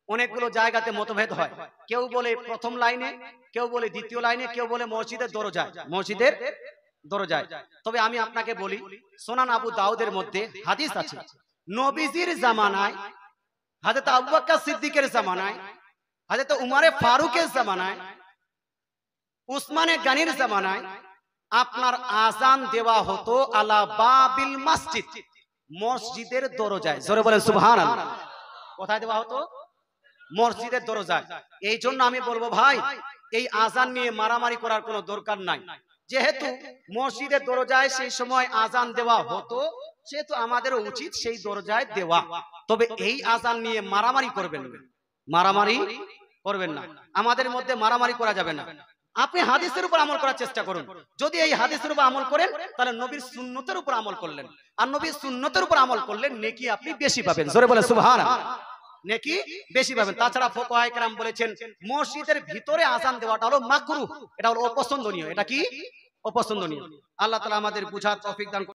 অনেকগুলো জায়গাতে মতভেদ হয়। কেউ বলে প্রথম লাইনে, কেউ বলে দ্বিতীয় লাইনে, কেউ বলে মসজিদের দরজায়। তবে আমি আপনাকে বলি, সুনান আবু দাউদের মধ্যে হাদিস আছে, নবীজির জামানায়, হযরত আবু বকর সিদ্দিকের জামানায়, হযরত উমরে ফারুকের জামানায়, উসমানে গানির জামানায় আপনার আযান দেওয়া হতো আলা বাবিল মসজিদ, মসজিদের দরজায়। জোরে বলেন সুবহানাল্লাহ। কোথায় দেওয়া হতো? মসজিদের দরজায়। এই জন্য আমি বলবো ভাই, এই আযান নিয়ে মারামারি করার কোনো দরকার নাই। যেহেতু মসজিদের দরজায় সেই সময় আযান দেওয়া হতো, সেহেতু আমাদেরও উচিত সেই দরজায় দেওয়া। তবে এই আযান নিয়ে মারামারি করবেন না, মারামারি করবেন না। আমাদের মধ্যে মারামারি করা যাবে না। আপনি হাদিসের উপর আমল করার চেষ্টা করুন। যদি এই হাদিসের উপর আমল করেন, তাহলে নবীর সুন্নতের উপর আমল করলেন, আর নবীর সুন্নতের উপর আমল করলেন, নেকি আপনি বেশি পাবেন। জোরে বলেন সুবহানাল্লাহ। নেকি বেশি পাবেন। তাছাড়া ফুকাহায়ে কেরাম বলেছেন মসজিদের ভিতরে আযান দেওয়াটা হলো মাকরুহ, এটা হলো অপছন্দনীয়। এটা কি? অপছন্দনীয়। আল্লাহ তাআলা আমাদের বুঝার তৌফিক দান